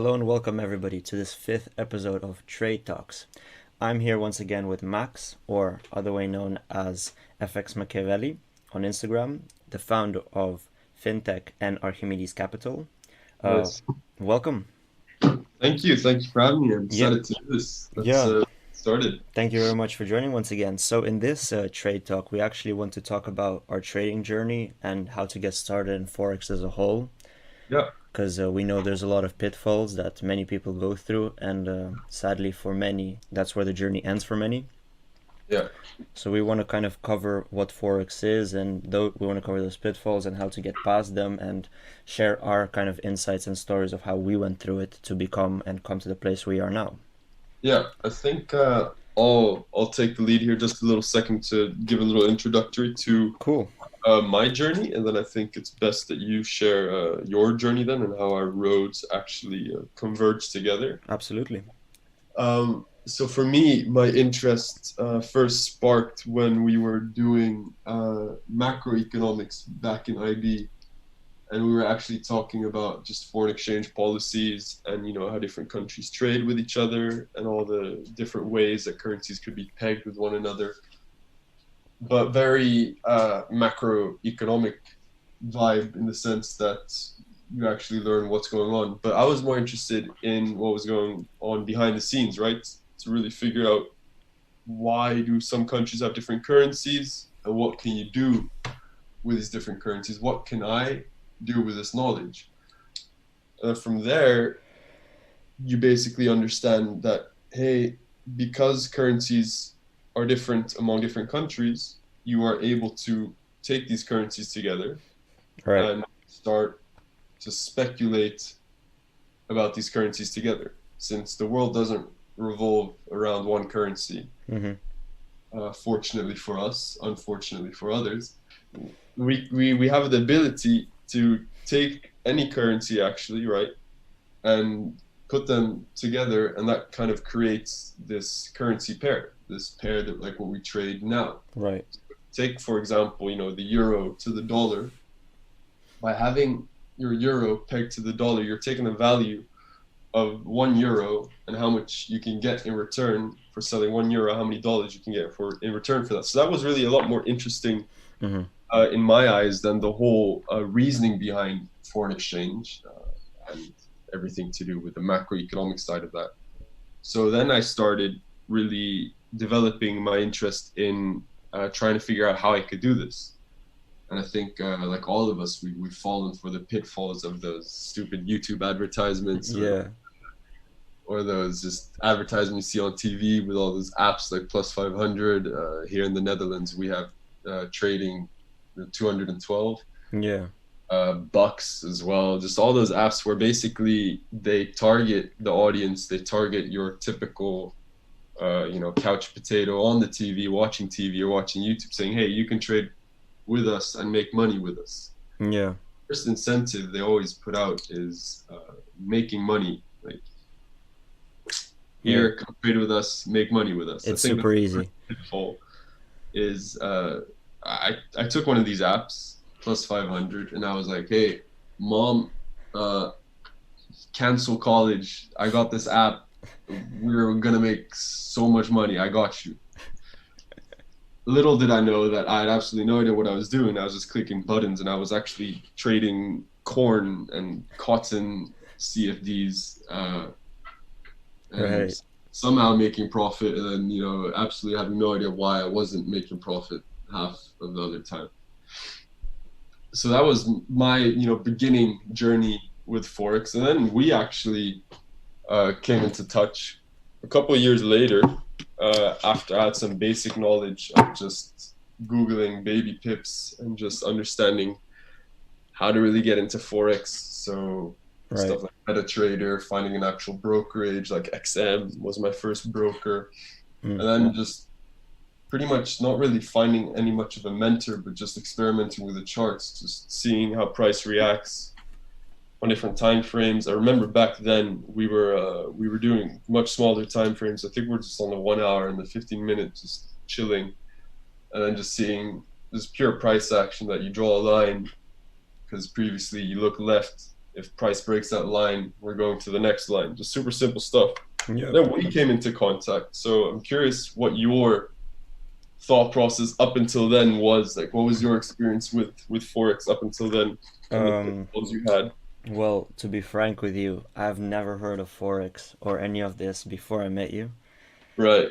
Hello and welcome everybody to this fifth episode of Trade Talks. I'm here once again with Max, or other way known as FX Machiavelli on Instagram, the founder of FinTech and Archimedes Capital. Nice. Welcome. Thank you. Thank you for having me. I'm Yeah, excited to do this. Let's yeah. started. Thank you very much for joining once again. So in this trade talk, we actually want to talk about our trading journey and how to get started in forex as a whole. Yeah. Because we know there's a lot of pitfalls that many people go through, and sadly for many, that's where the journey ends for many. Yeah. So we want to kind of cover what forex is, and we want to cover those pitfalls and how to get past them, and share our kind of insights and stories of how we went through it to become and come to the place we are now. Yeah. I think I'll take the lead here just a little second to give a little introductory to Cool. my journey, and then I think it's best that you share your journey then and how our roads actually converge together. Absolutely. So for me, my interest first sparked when we were doing macroeconomics back in IB, and we were actually talking about just foreign exchange policies and how different countries trade with each other and all the different ways that currencies could be pegged with one another, but very macroeconomic vibe in the sense that you actually learn what's going on. But I was more interested in what was going on behind the scenes, right? To really figure out why do some countries have different currencies and what can you do with these different currencies? What can I do with this knowledge? From there, you basically understand that, hey, because currencies are different among different countries, you are able to take these currencies together Right. and start to speculate about these currencies together, since the world doesn't revolve around one currency. Fortunately for us, unfortunately for others, we have the ability to take any currency actually, right, and put them together, and that kind of creates this currency pair, this pair that like what we trade now. Right. Take for example, the euro to the dollar. By having your euro pegged to the dollar, you're taking the value of €1 and how much you can get in return for selling €1, how many dollars you can get in return for that. So that was really a lot more interesting in my eyes than the whole reasoning behind foreign exchange and everything to do with the macroeconomic side of that. So then I started really developing my interest in trying to figure out how I could do this. And I think, like all of us, we've fallen for the pitfalls of those stupid YouTube advertisements, Yeah. or those just advertisements you see on TV with all those apps like Plus 500. Here in the Netherlands, we have trading 212. Yeah. Bucks as well. Just all those apps where basically they target the audience, they target your typical, couch potato on the TV, watching TV or watching YouTube, saying, hey, you can trade with us and make money with us. Yeah. First incentive they always put out is making money. Like, here, come trade with us, make money with us. It's super easy. Pitfall is I took one of these apps, Plus 500, and I was like, hey, mom, cancel college. I got this app. We're gonna make so much money. I got you. Little did I know that I had absolutely no idea what I was doing. I was just clicking buttons, and I was actually trading corn and cotton CFDs, and Right. somehow making profit, and then absolutely having no idea why I wasn't making profit half of the other time. So that was my beginning journey with forex, and then we actually came into touch a couple of years later, after I had some basic knowledge of just Googling baby pips and just understanding how to really get into forex. So Right. stuff like MetaTrader, finding an actual brokerage like XM was my first broker, and then just pretty much not really finding any much of a mentor, but just experimenting with the charts, just seeing how price reacts on different time frames. I remember back then we were doing much smaller time frames. I think we're just on the 1 hour and the 15 minutes, just chilling, and then just seeing this pure price action that you draw a line, because previously you look left if price breaks that line, we're going to the next line. Just super simple stuff. Yeah. Then we came into contact. So I'm curious what your thought process up until then was. Like, what was your experience with forex up until then, and the Um, pitfalls you had? well, to be frank with you, I've never heard of Forex or any of this before I met you. Right.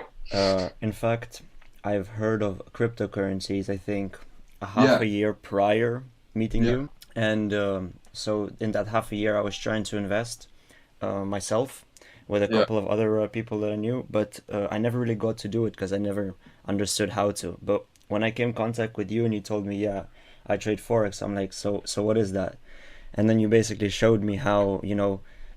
In fact, I've heard of cryptocurrencies, I think, a half Yeah. a year prior meeting Yeah. you. And so in that half a year, I was trying to invest myself with a Yeah. couple of other people that I knew, but I never really got to do it because I never understood how to. But when I came in contact with you and you told me, yeah, I trade Forex, I'm like, so what is that? And then you basically showed me how,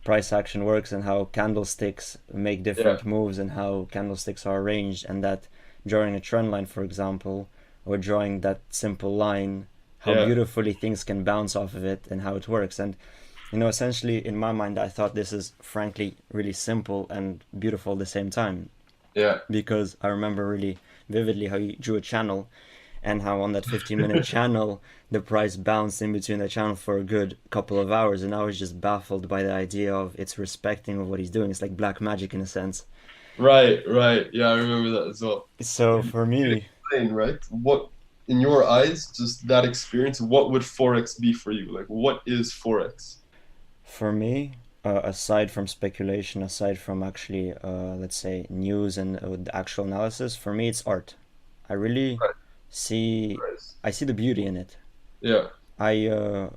price action works and how candlesticks make Yeah. different moves and how candlesticks are arranged, and that drawing a trend line, for example, or drawing that simple line, how Yeah. beautifully things can bounce off of it and how it works. And essentially in my mind, I thought this is frankly really simple and beautiful at the same time, Yeah. because I remember really vividly how you drew a channel and how on that 15-minute channel the price bounced in between the channel for a good couple of hours, and I was just baffled by the idea of its respecting of what he's doing. It's like black magic in a sense. Right. Right. Yeah, I remember that as well. So for me, Explain, right? What, in your eyes, just that experience, what would forex be for you? Like, what is forex? aside from speculation, aside from actually let's say news and the actual analysis, for me it's art. I really Right. see Right. I see the beauty in it. Yeah. I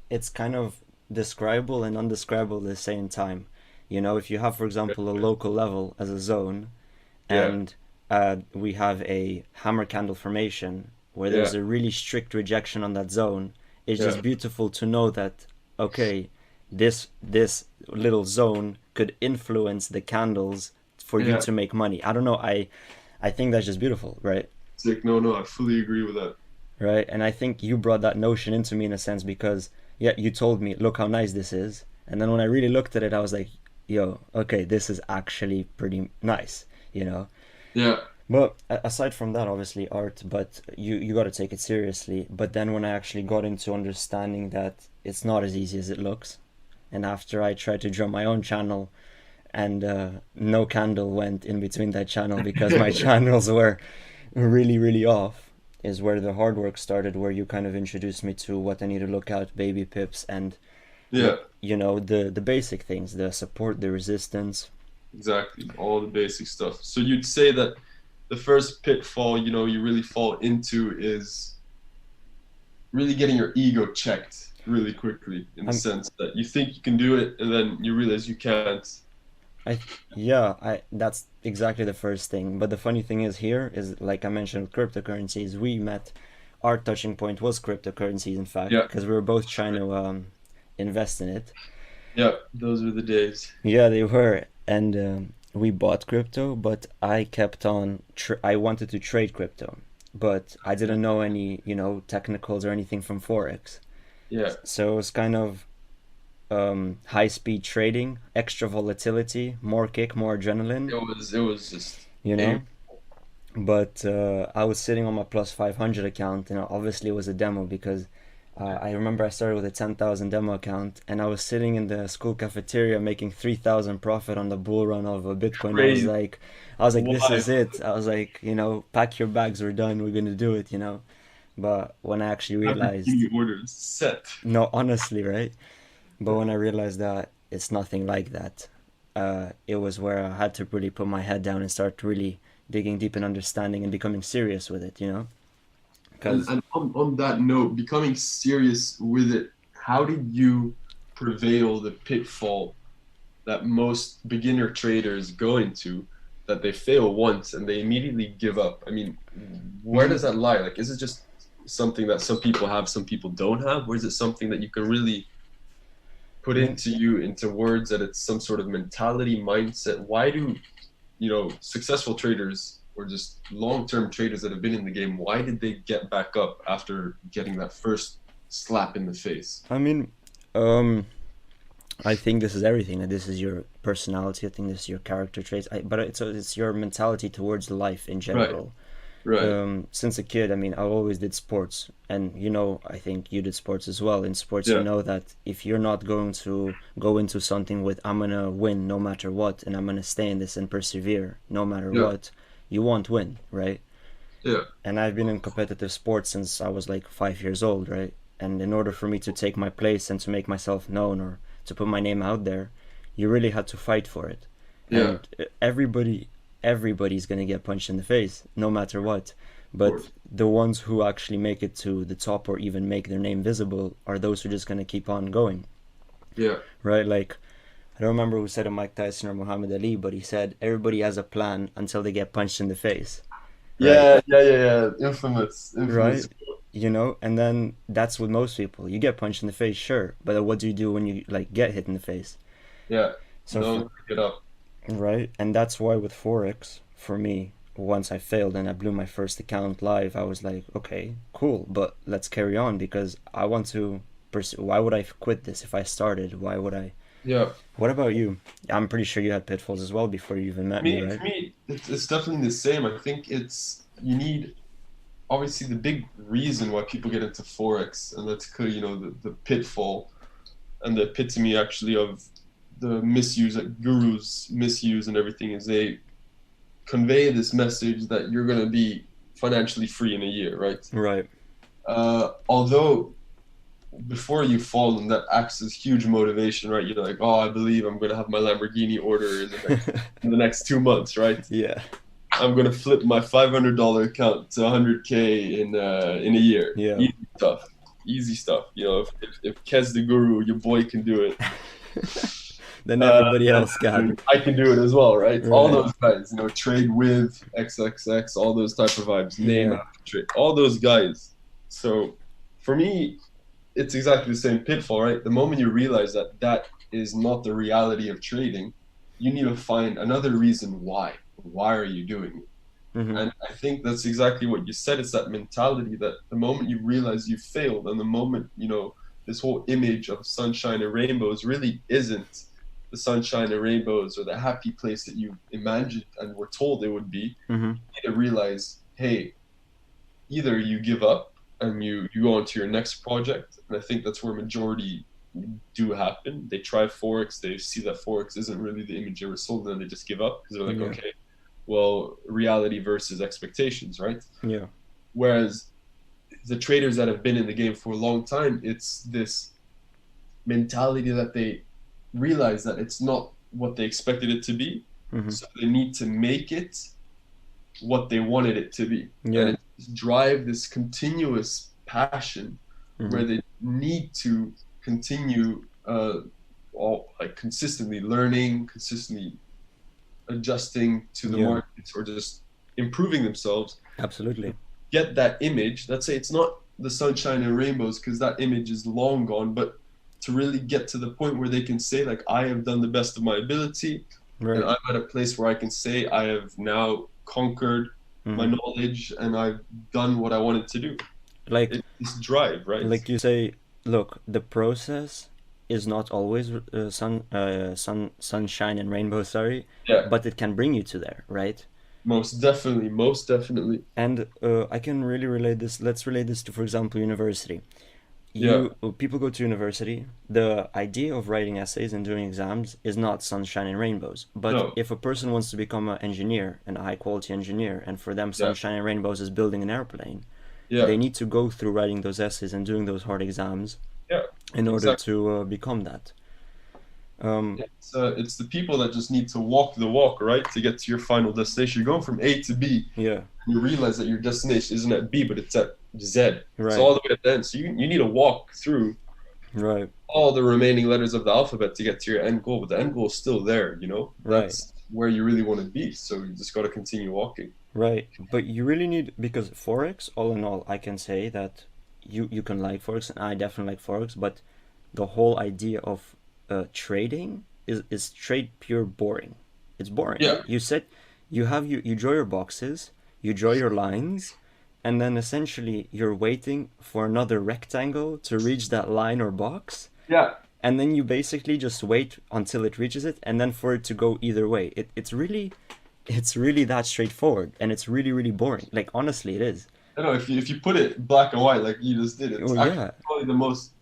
It's kind of describable and undescribable at the same time. If you have, for example, a local level as a zone, Yeah. and we have a hammer candle formation where Yeah. there's a really strict rejection on that zone, it's just Yeah. beautiful to know that, okay, this little zone could influence the candles for you Yeah. to make money. I don't know. I think that's just beautiful, right? It's like, no, no, I fully agree with that. Right? And I think you brought that notion into me in a sense because, yeah, you told me, look how nice this is. And then when I really looked at it, I was like, yo, okay, this is actually pretty nice, you know? Yeah. But aside from that, obviously art, but you got to take it seriously. But then when I actually got into understanding that it's not as easy as it looks, and after I tried to draw my own channel, and no candle went in between that channel because my channels were really, really off, is where the hard work started, where you kind of introduced me to what I need to look out, baby pips, and Yeah. the basic things, the support, the resistance. Exactly. All the basic stuff. So you'd say that the first pitfall, you really fall into is really getting your ego checked really quickly, in the I'm sense that you think you can do it and then you realize you can't. I Yeah, I that's exactly the first thing. But the funny thing is here is, like I mentioned with cryptocurrencies, we met, our touching point was cryptocurrencies, in fact, Yeah. because we were both trying to invest in it. Yeah. Those were the days. Yeah, they were, and we bought crypto, but I kept on. I wanted to trade crypto, but I didn't know any, technicals or anything from forex. Yeah. So it was kind of high speed trading, extra volatility, more kick, more adrenaline, It was just you aim. know. But I was sitting on my plus 500 account, and obviously it was a demo because I remember I started with a 10,000 demo account, and I was sitting in the school cafeteria making 3,000 profit on the bull run of a Bitcoin. Crazy. I was like, this Why? is it. I was like, pack your bags, we're done, we're gonna do it. But when I actually realized, Lamborghini orders set. no, honestly, right? But when I realized that it's nothing like that, it was where I had to really put my head down and start really digging deep and understanding and becoming serious with it. And, Because and on that note, becoming serious with it, how did you prevail the pitfall that most beginner traders go into, that they fail once and they immediately give up? I mean, where does that lie? Like, is it just something that some people have, some people don't have, or is it something that you can really put I mean, into words, that it's some sort of mentality, mindset? Why do successful traders, or just long-term traders that have been in the game, why did they get back up after getting that first slap in the face? I mean, um, I think this is everything. This is your personality. I think this is your character traits. But it's your mentality towards life in Right. general. Right. Since a kid, I mean, I always did sports, and I think you did sports as well. In sports, you Yeah. know that if you're not going to go into something with "I'm gonna win no matter what," and I'm gonna stay in this and persevere no matter Yeah. what, you won't win, right? Yeah. And I've been in competitive sports since I was like 5 years old, right? And in order for me to take my place and to make myself known or to put my name out there, you really had to fight for it. Yeah. And everybody's gonna get punched in the face, no matter what. Of But course. the ones who actually make it to the top or even make their name visible are those who are just gonna keep on going, Yeah. right? Like I don't remember who said it, Mike Tyson or Muhammad Ali, but he said everybody has a plan until they get punched in the face, right? Yeah. Yeah. Yeah. Yeah. Infamous. Infamous. Right? And then that's with most people. You get punched in the face, sure, but what do you do when you like get hit in the face? Yeah. So for, Don't pick it up. right, and that's why with forex, for me, once I failed and I blew my first account live, I was like, okay, cool, but let's carry on because I want to pursue. Why would I quit this if I started? Why would I? Yeah. What about you? I'm pretty sure you had pitfalls as well before you even met me, For right? me, it's definitely the same. I think it's you need obviously the big reason why people get into forex, and that's clear. The pitfall and the epitome actually of the misuse that gurus misuse and everything is they convey this message that you're going to be financially free in a year, right? Right. Although before you fall, and that acts as huge motivation, right? You're like, oh, I believe I'm going to have my Lamborghini order in the next 2 months, right? Yeah. I'm going to flip my $500 account to 100K in a year. Yeah. Easy stuff. Easy stuff. If Kez the Guru, your boy can do it. Then everybody else can. I can do it as well, right? Right. All those guys, trade with XXX, all those type of vibes, name Yeah. after trade, all those guys. So for me, it's exactly the same pitfall, right? The moment you realize that that is not the reality of trading, you need to find another reason why. Why are you doing it? Mm-hmm. And I think that's exactly what you said. It's that mentality that the moment you realize you failed, and the moment, this whole image of sunshine and rainbows really isn't the sunshine and rainbows or the happy place that you imagined and were told it would be, Mm-hmm. you need to realize, hey, either you give up and you go on to your next project. And I think that's where majority do happen. They try forex, they see that forex isn't really the image they were sold, and then they just give up because they're like, Yeah. okay, well, reality versus expectations, right? Yeah. Whereas the traders that have been in the game for a long time, it's this mentality that they realize that it's not what they expected it to be. Mm-hmm. So they need to make it what they wanted it to be. Yeah. And it's drive this continuous passion Mm-hmm. where they need to continue consistently learning, consistently adjusting to the Yeah. markets, or just improving themselves. Absolutely. Get that image. Let's say it's not the sunshine and rainbows because that image is long gone, but to really get to the point where they can say, like, I have done the best of my ability, Right. and I'm at a place where I can say I have now conquered my Mm-hmm. knowledge and I've done what I wanted to do. Like It's drive, right? like you say, look, the process is not always sunshine and rainbow, sorry, Yeah, but it can bring you to there, right? most definitely, most definitely. And I can really relate this. Let's relate this to, for example, university. Yeah. People go to university. The idea of writing essays and doing exams is not sunshine and rainbows. But No. if a person wants to become an engineer, and a high quality engineer, and for them sunshine and rainbows is building an airplane, Yeah, they need to go through writing those essays and doing those hard exams yeah. in order Exactly. to become that. It's the people that just need to walk the walk, right, to get to your final destination. You're going from A to B, Yeah, and you realize that your destination isn't at B, but it's at Z. right, It's all the way at the end. So you need to walk through right, all the remaining letters of the alphabet to get to your end goal, but the end goal is still there, Right. That's where you really want to be. So you just got to continue walking. right. But you really need, because forex, all in all, I can say that you can like forex, and I definitely like forex, but the whole idea of trading is trade pure boring. It's boring. Yeah. You draw your boxes, you draw your lines, and then essentially you're waiting for another rectangle to reach that line or box, Yeah. and then you basically just wait until it reaches it, and then for it to go either way. It's really it's really that straightforward, and it's really, really boring. Like, honestly, it is. I know if you put it black and white like you just did, it's Oh actually yeah, probably the most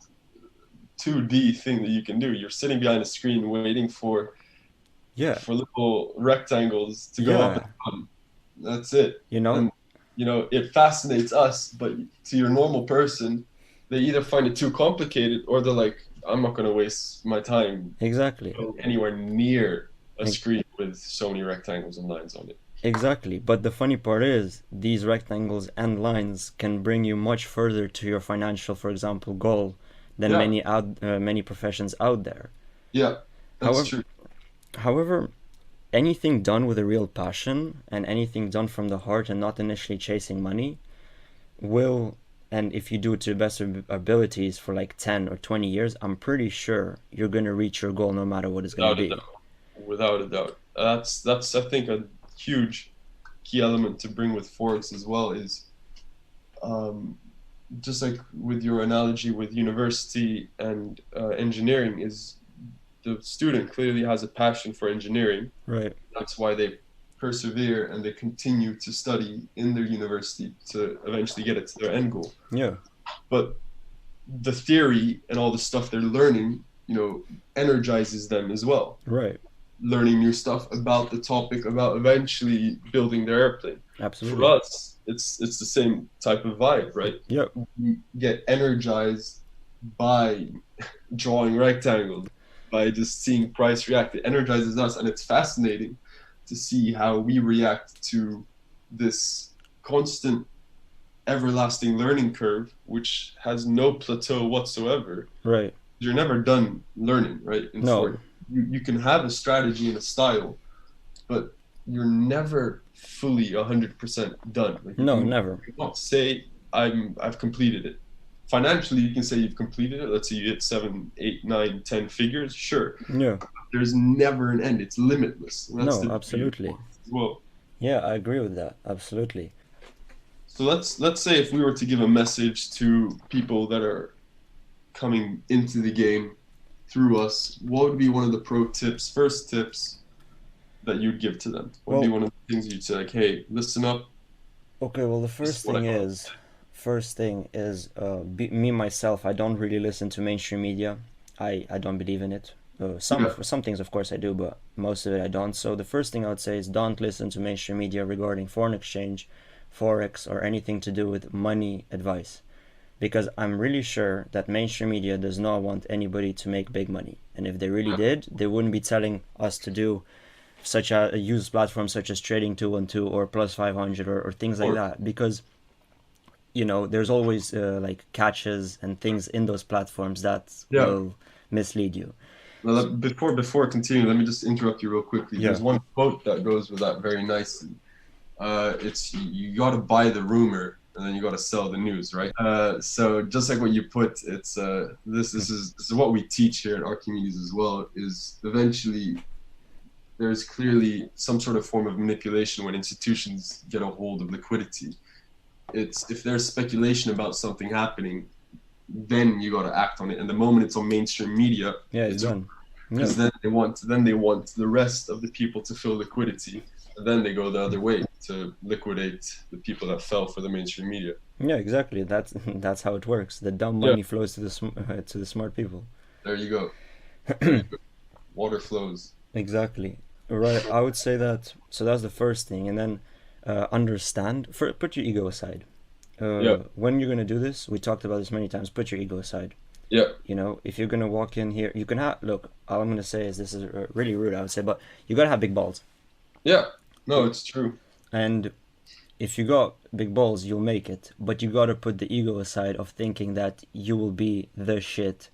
2D thing that you can do. You're sitting behind a screen waiting yeah, for little rectangles to go up and yeah. down. That's it. You know, And it fascinates us, but to your normal person, they either find it too complicated or they're like, I'm not going to waste my time exactly. going anywhere near a E- screen with so many rectangles and lines on it. Exactly. But the funny part is, these rectangles and lines can bring you much further to your financial, for example, goal than Yeah, many professions out there. yeah, that's However, true. however, anything done with a real passion and anything done from the heart and not initially chasing money will, and if you do it to the best of abilities for like 10 or 20 years, I'm pretty sure you're going to reach your goal no matter what it's going to Without a be. doubt. Without a doubt. That's I think a huge key element to bring with forex as well is um, just like with your analogy with university and engineering is the student clearly has a passion for engineering. Right. That's why they persevere and they continue to study in their university to eventually get it to their end goal. Yeah. But the theory and all the stuff they're learning, energizes them as well. Right. Learning new stuff about the topic, about eventually building their airplane. For Absolutely. us, it's the same type of vibe, right? Yep. We get energized by drawing rectangles, by just seeing price react. It energizes us, and it's fascinating to see how we react to this constant, everlasting learning curve, which has no plateau whatsoever. Right. You're never done learning, right? In No. Ford, you can have a strategy and a style, but you're never fully 100% done. Like No, never. you cannot say I've completed it. Financially, you can say you've completed it. Let's say you hit 7, 8, 9, 10 figures. Sure, Yeah. there's never an end. It's limitless. And that's No, the absolutely. as well. Yeah, I agree with that. Absolutely. So let's say if we were to give a message to people that are coming into the game through us, what would be one of the first tips that you'd give to them? What would be Well, one of the things you'd say, like, hey, listen up, okay, well, the this is what I got. first thing is, me myself, I don't really listen to mainstream media. I don't believe in it. Yeah, Some things, of course, I do, but most of it I don't. So the first thing I would say is don't listen to mainstream media regarding foreign exchange, forex, or anything to do with money advice, because I'm really sure that mainstream media does not want anybody to make big money. And if they really yeah, did, they wouldn't be telling us to do such use platforms such as Trading 212 or Plus 500 or things like or that, because there's always like catches and things in those platforms that yeah. will mislead you. Well, before continuing, let me just interrupt you real quickly. Yeah. There's one quote that goes with that very nicely. It's you got to buy the rumor and then you got to sell the news, right? So just like what you put, it's this is what we teach here at Archimedes as well. Is eventually there's clearly some sort of form of manipulation when institutions get a hold of liquidity. It's if there's speculation about something happening, then you got to act on it. And the moment it's on mainstream media, Yeah, it's it's done. Yeah. because then they want the rest of the people to fill liquidity, and then they go the other way to liquidate the people that fell for the mainstream media. Yeah, exactly. That's that's how it works. The dumb Yeah, money flows to to the smart people. there you go. There you go. Water flows. Exactly. Right. I would say that. So that's the first thing, and then understand. Put your ego aside. Yeah, When you're gonna do this, we talked about this many times. Put your ego aside. yeah, If you're gonna walk in here, you can have. Look, all I'm gonna say is this is really rude, I would say, but you gotta have big balls. yeah. No, it's true. And if you got big balls, you'll make it. But you gotta put the ego aside of thinking that you will be the shit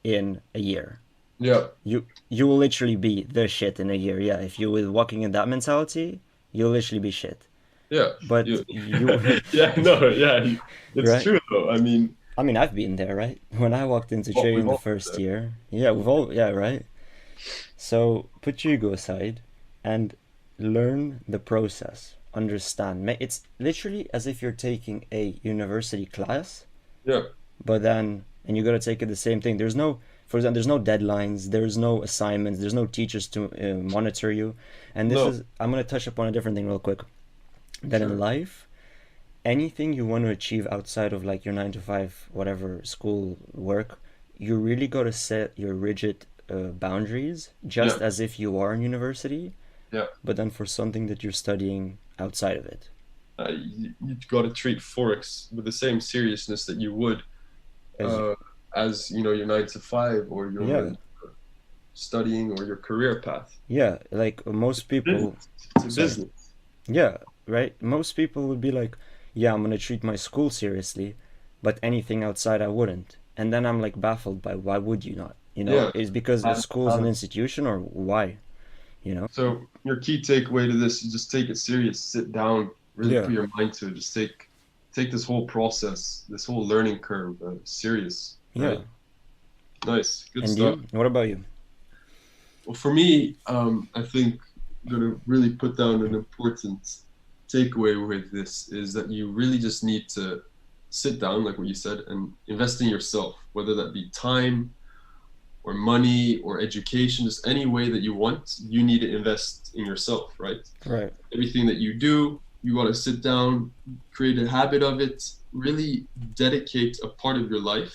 in a year. Yeah, You will literally be the shit in a year. Yeah, if you were walking in that mentality, you'll literally be shit. yeah. But You, you, yeah, no, yeah. It's right? true though. I mean, I mean, I've been there, right? When I walked into what we've trading the all first said. year, yeah, yeah, right. So put your ego aside and learn the process. Understand. It's literally as if you're taking a university class, Yeah, but then and you gotta take it the same thing. There's no, For example, there's no deadlines, there's no assignments, there's no teachers to monitor you. And this No. is, I'm going to touch upon a different thing real quick. That Sure. in life, anything you want to achieve outside of like your 9 to 5, whatever school work, you really got to set your rigid boundaries, just Yeah. as if you are in university, Yeah. but then for something that you're studying outside of it. You got to treat forex with the same seriousness that you would As uh, as your 9 to 5 or yeah, your studying or your career path. yeah, like most people, Business. It's a sorry, business. yeah, right? Most people would be like, yeah, I'm gonna treat my school seriously, but anything outside I wouldn't. And then I'm like baffled by why would you not? You know, Yeah. is because a school's an Balance. institution or why? You know? So your key takeaway to this is just take it serious. Sit down, really Yeah, put your mind to it. Just take this whole process, this whole learning curve serious. yeah. Right? Nice, good And stuff. you? What about you? Well, for me, I think I'm gonna really put down an important takeaway with this is that you really just need to sit down, like what you said, and invest in yourself, whether that be time or money or education, just any way that you want, you need to invest in yourself, right? Right. Everything that you do, you got to sit down, create a habit of it, really dedicate a part of your life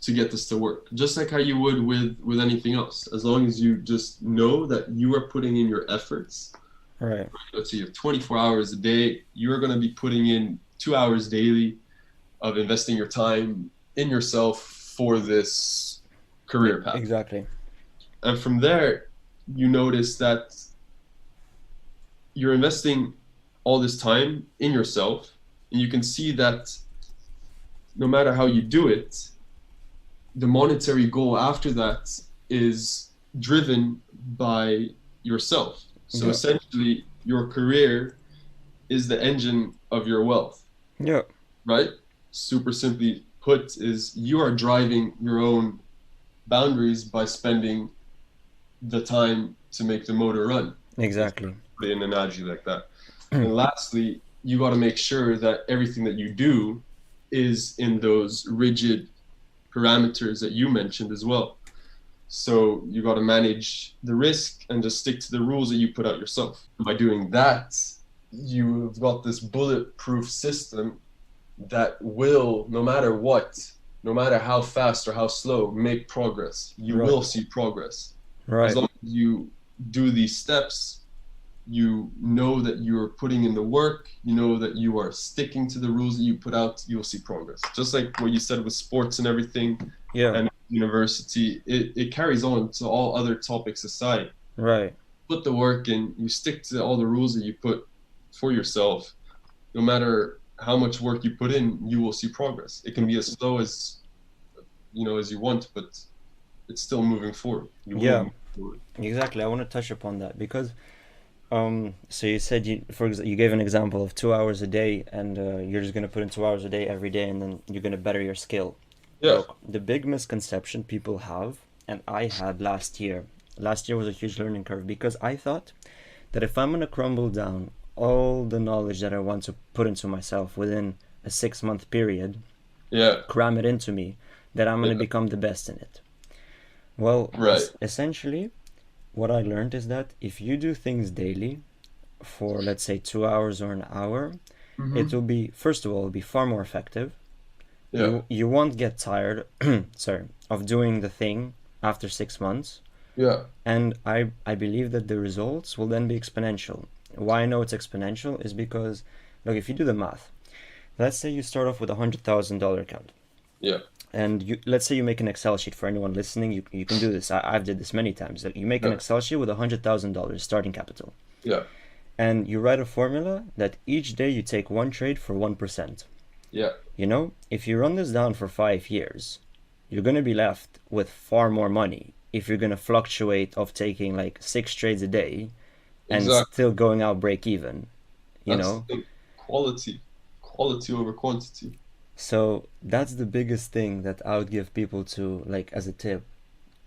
to get this to work. Just like how you would with anything else. As long as you just know that you are putting in your efforts. Right. Let's say you have 24 hours a day, you're going to be putting in 2 hours daily of investing your time in yourself for this career path. Exactly. And from there, you notice that you're investing all this time in yourself, and you can see that no matter how you do it, the monetary goal after that is driven by yourself. So Yeah. essentially, your career is the engine of your wealth, Yeah. right? Super simply put, is you are driving your own boundaries by spending the time to make the motor run. Exactly. Put it in an analogy like that. And lastly, you got to make sure that everything that you do is in those rigid parameters that you mentioned as well. So you got to manage the risk and just stick to the rules that you put out yourself. By doing that, you've got this bulletproof system that will, no matter what, no matter how fast or how slow, make progress. You Right. will see progress. Right. As long as you do these steps, you know that you're putting in the work, you know that you are sticking to the rules that you put out, you'll see progress. Just like what you said with sports and everything, Yeah. and university, it carries on to all other topics aside. Right. Put the work in, you stick to all the rules that you put for yourself. No matter how much work you put in, you will see progress. It can be as slow as you want, but it's still moving forward. You will Yeah. move forward. Exactly. I want to touch upon that because so you said you gave an example of 2 hours a day, and you're just gonna put in 2 hours a day every day, and then you're gonna better your skill. Yeah. Look, the big misconception people have, and I had last year was a huge learning curve because I thought that if I'm gonna crumble down all the knowledge that I want to put into myself within a 6-month period, Yeah. cram it into me, that I'm gonna Yeah. become the best in it. Well, Right. essentially, what I learned is that if you do things daily for, let's say, 2 hours or an hour, it will be, first of all, it'll be far more effective. Yeah. You won't get tired, sorry, of doing the thing after 6 months. Yeah. And I believe that the results will then be exponential. Why I know it's exponential is because, look, if you do the math, let's say you start off with $100,000 account. Yeah. And let's say you make an Excel sheet. For anyone listening, you can do this. I've did this many times. You make an Yeah. Excel sheet with $100,000 starting capital. Yeah. And you write a formula that each day you take one trade for 1%. Yeah. If you run this down for 5 years, you're going to be left with far more money if you're going to fluctuate of taking like 6 trades a day and Exactly. still going out break even, That's know? the quality over quantity. So that's the biggest thing that I would give people to, like, as a tip.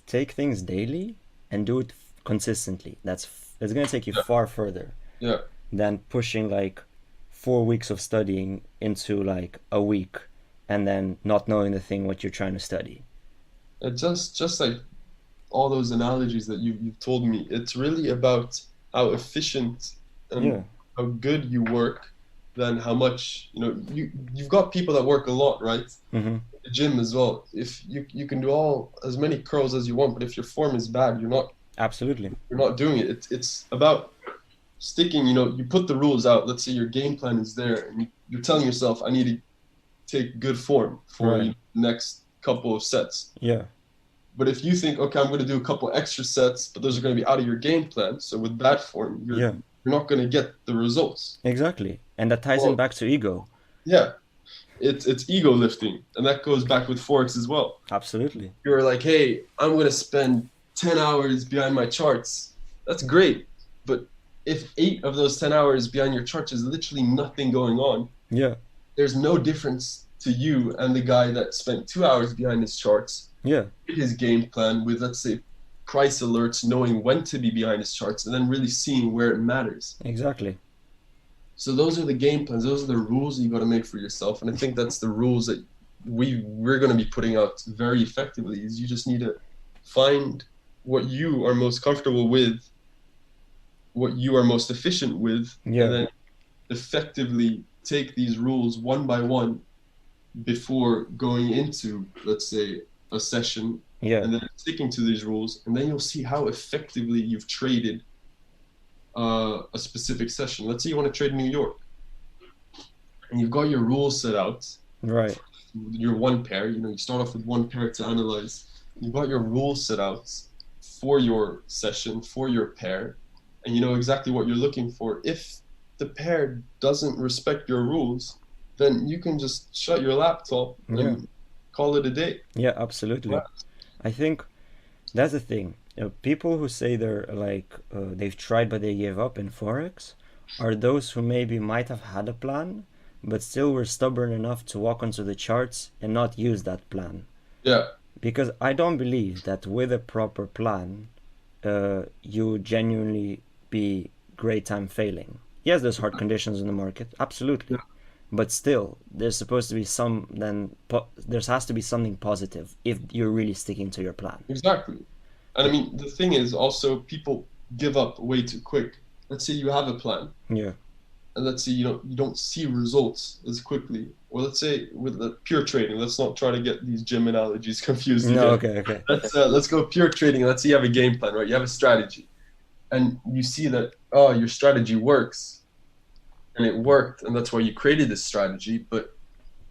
Take things daily and do it consistently. It's going to take you Yeah. far further Yeah. than pushing like 4 weeks of studying into like a week and then not knowing the thing what you're trying to study. It just like all those analogies that you've told me, it's really about how efficient Yeah. and how good you work than how much, you've got people that work a lot, right? Mm-hmm. The gym as well. If you can do all as many curls as you want, but if your form is bad, Absolutely. you're not doing it. It's about sticking, you put the rules out. Let's say your game plan is there and you're telling yourself, I need to take good form for Right. the next couple of sets. Yeah. But if you think, okay, I'm going to do a couple extra sets, but those are going to be out of your game plan, so with bad form, Yeah. you're not going to get the results. Exactly. And that ties in Well, back to ego. yeah, it's ego lifting, and that goes back with forex as well. Absolutely. You're like, hey, I'm going to spend 10 hours behind my charts. That's great, but if 8 of those 10 hours behind your charts is literally nothing going on, Yeah. there's no difference to you and the guy that spent 2 hours behind his charts, Yeah. his game plan with, let's say, price alerts, knowing when to be behind his charts, and then really seeing where it matters. Exactly. So those are the game plans. Those are the rules you got to make for yourself. And I think that's the rules that we're going to be putting out very effectively. Is you just need to find what you are most comfortable with, what you are most efficient with, Yeah. and then effectively take these rules one by one before going into, let's say, a session, Yeah. and then sticking to these rules, and then you'll see how effectively you've traded a specific session. Let's say you want to trade New York, and you've got your rules set out, Right. your one pair. You start off with one pair to analyze. You've got your rules set out for your session, for your pair, and you know exactly what you're looking for. If the pair doesn't respect your rules, then you can just shut your laptop and Yeah. call it a day. Yeah, absolutely. I think that's the thing. People who say they've tried but they gave up in forex are those who maybe might have had a plan, but still were stubborn enough to walk onto the charts and not use that plan. Yeah, Because I don't believe that with a proper plan, you would genuinely be great time failing. Yes, there's hard conditions in the market, absolutely. Yeah. But still, there's supposed to be there has to be something positive if you're really sticking to your plan. exactly. And I mean, the thing is also people give up way too quick. Let's say you have a plan, Yeah. and let's say you don't see results as quickly. Or let's say with the pure trading, let's not try to get these gym analogies confused No, again. okay. Let's go pure trading. Let's say you have a game plan, right? You have a strategy, and you see that your strategy works, and it worked, and that's why you created this strategy. But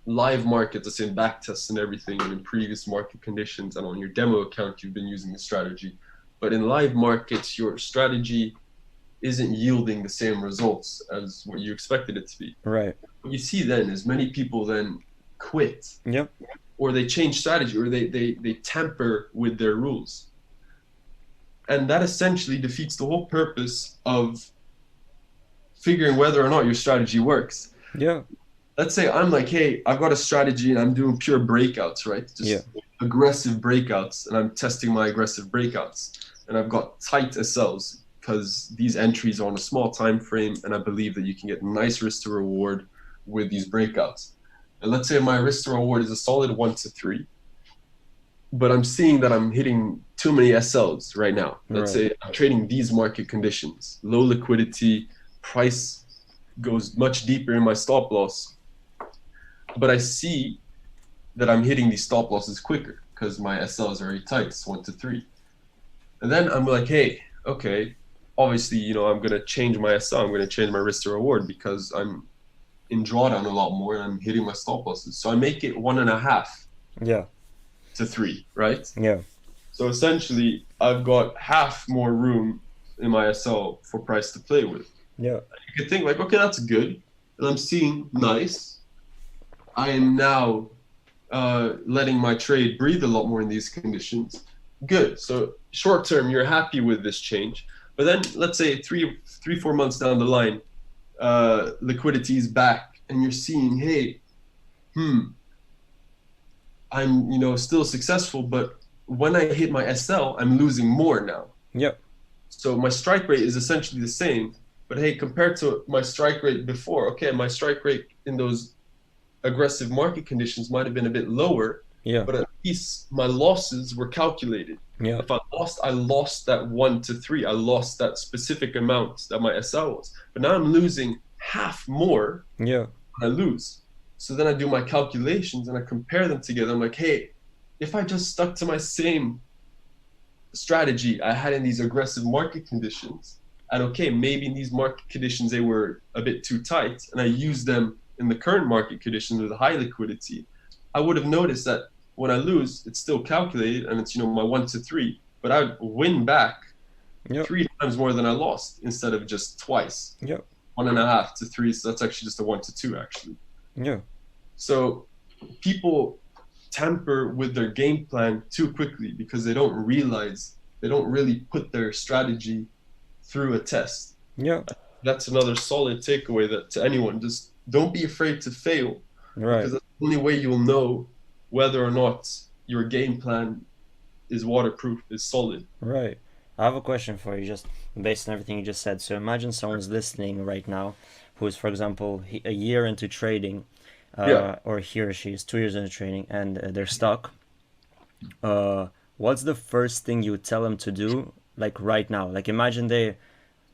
live markets, let's say in back tests and everything, and in previous market conditions, and on your demo account, you've been using the strategy. But in live markets, your strategy isn't yielding the same results as what you expected it to be. Right. What you see then is many people then quit, Yep. or they change strategy, or they tamper with their rules. And that essentially defeats the whole purpose of figuring whether or not your strategy works. Yeah. Let's say I'm like, hey, I've got a strategy and I'm doing pure breakouts, right? Just aggressive breakouts, and I'm testing my aggressive breakouts. And I've got tight SLs because these entries are on a small time frame, and I believe that you can get nice risk to reward with these breakouts. And let's say my risk to reward is a solid 1 to 3, but I'm seeing that I'm hitting too many SLs right now. Let's say I'm trading these market conditions, low liquidity, price goes much deeper in my stop loss, but I see that I'm hitting these stop losses quicker because my SL is already tight, it's 1 to 3. And then I'm like, hey, okay, obviously, I'm going to change my SL, I'm going to change my risk to reward because I'm in drawdown a lot more and I'm hitting my stop losses. So I make it 1.5 to 3, right? Yeah. So essentially, I've got half more room in my SL for price to play with. Yeah. You could think like, okay, that's good. And I'm seeing nice. I am now letting my trade breathe a lot more in these conditions. Good. So short term, you're happy with this change. But then let's say 3-4 months down the line, liquidity is back and you're seeing, hey, I'm still successful, but when I hit my SL, I'm losing more now. Yep. So my strike rate is essentially the same, but hey, compared to my strike rate before, okay, my strike rate in those aggressive market conditions might have been a bit lower, Yeah. but at least my losses were calculated. Yeah. If I lost that 1 to 3. I lost that specific amount that my SL was. But now I'm losing half more Yeah. when I lose. So then I do my calculations and I compare them together. I'm like, hey, if I just stuck to my same strategy I had in these aggressive market conditions, and okay, maybe in these market conditions they were a bit too tight, and I used them in the current market conditions with high liquidity, I would have noticed that when I lose, it's still calculated and it's my 1 to 3, but I win back Yeah. 3 times more than I lost instead of just twice, Yeah. 1.5 to 3. So that's actually just a 1 to 2 actually. Yeah. So people tamper with their game plan too quickly because they don't realize they don't really put their strategy through a test. Yeah. That's another solid takeaway that to anyone, just don't be afraid to fail, Right. because that's the only way you'll know whether or not your game plan is waterproof, is solid. Right. I have a question for you, just based on everything you just said. So imagine someone's listening right now who is, for example, a year into trading, Yeah. or he or she is 2 years into trading, and they're stuck. What's the first thing you would tell them to do, like right now? Like imagine they're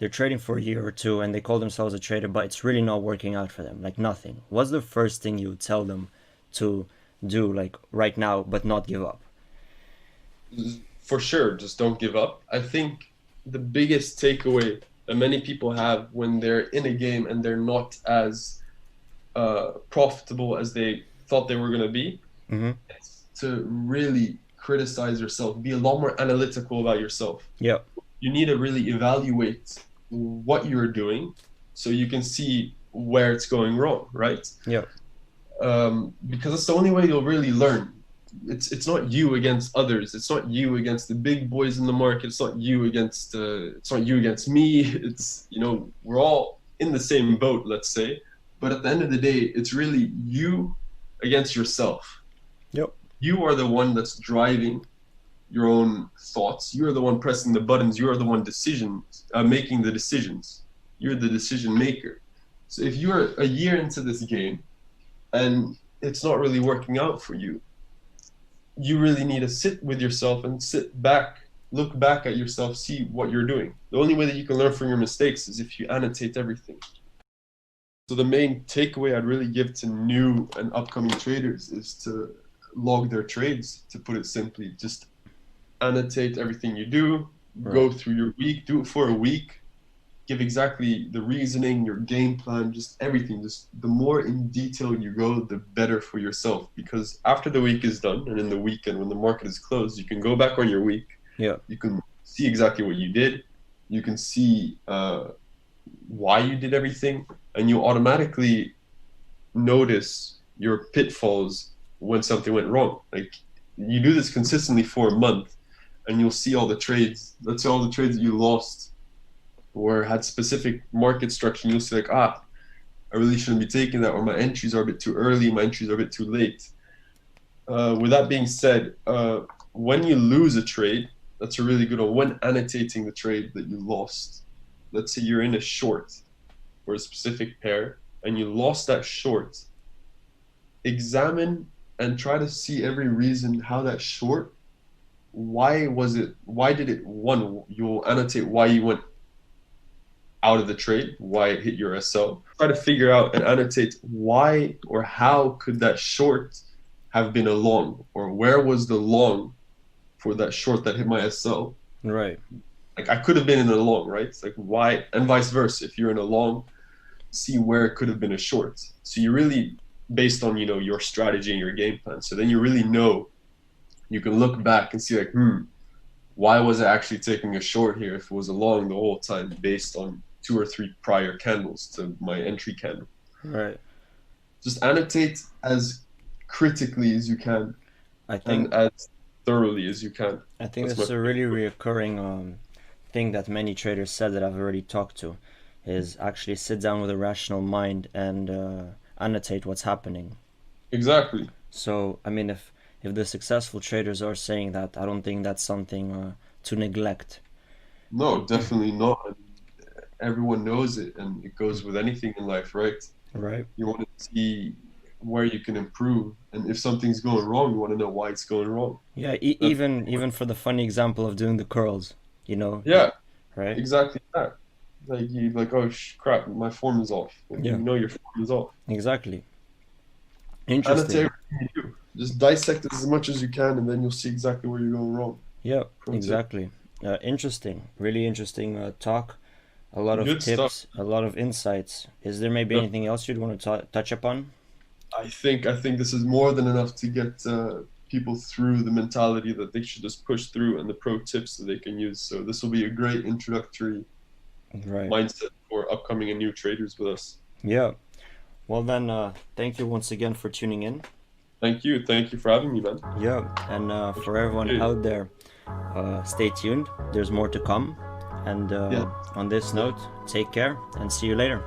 trading for a year or two and they call themselves a trader, but it's really not working out for them, like nothing. What's the first thing you would tell them to do, like right now, but not give up? For sure, just don't give up. I think the biggest takeaway that many people have when they're in a game and they're not as profitable as they thought they were going to be, Mm-hmm. is to really criticize yourself, be a lot more analytical about yourself. Yeah. You need to really evaluate what you're doing so you can see where it's going wrong, right? Yeah. Because it's the only way you'll really learn. It's not you against others. It's not you against the big boys in the market. It's not you against me. It's we're all in the same boat, let's say. But at the end of the day, it's really you against yourself. Yep. You are the one that's driving your own thoughts. You are the one pressing the buttons. You are the one making the decisions. You're the decision maker. So if you're a year into this game and it's not really working out for you, you really need to sit with yourself and sit back, look back at yourself, see what you're doing. The only way that you can learn from your mistakes is if you annotate everything. So the main takeaway I'd really give to new and upcoming traders is to log their trades, to put it simply. Just annotate everything you do, go through your week, do it for a week, give exactly the reasoning, your game plan, just everything. Just the more in detail you go, the better for yourself. Because after the week is done and in the weekend when the market is closed, you can go back on your week. Yeah. You can see exactly what you did. You can see why you did everything, and you automatically notice your pitfalls when something went wrong. Like you do this consistently for a month, and you'll see all the trades. Let's say all the trades that you lost or had specific market structure, and you'll see like, I really shouldn't be taking that, or my entries are a bit too early, my entries are a bit too late. With that being said, when you lose a trade, that's a really good one. When annotating the trade that you lost, let's say you're in a short for a specific pair and you lost that short, examine and try to see every reason how that short, why did it, you'll annotate why you went out of the trade, why it hit your SL. Try to figure out and annotate why or how could that short have been a long, or where was the long for that short that hit my SL. Right. Like I could have been in a long, right? It's like why, and vice versa. If you're in a long, see where it could have been a short. So you really, based on your strategy and your game plan. So then you really know, you can look back and see like, why was I actually taking a short here if it was a long the whole time based on 2 or 3 prior candles to my entry candle. Right. Just annotate as critically as you can, I think and as thoroughly as you can. I think That's this is my a really recurring thing that many traders said that I've already talked to, is actually sit down with a rational mind and annotate what's happening. Exactly. So I mean, if the successful traders are saying that, I don't think that's something to neglect. No, definitely not. I mean, everyone knows it, and it goes with anything in life, right? Right. You want to see where you can improve, and if something's going wrong, you want to know why it's going wrong. Yeah, That's, even for the funny example of doing the curls, you know, yeah, right? exactly that. Like you like, oh crap, my form is off. And you Yeah, know your form is off. exactly. Annotate Interesting. everything you do. Just dissect it as much as you can, and then you'll see exactly where you're going wrong. Yeah, Pro tip. exactly. Interesting. Really interesting talk. A lot of Good stuff. tips, a lot of insights. Is there maybe Yeah. anything else you'd want to touch upon? I think this is more than enough to get people through the mentality that they should just push through, and the pro tips that they can use. So this will be a great introductory Right. mindset for upcoming and new traders with us. Yeah. Well then, thank you once again for tuning in. Thank you. Thank you for having me, man. Yeah, and for everyone Okay. out there, stay tuned. There's more to come. And Yeah. on this note, take care and see you later.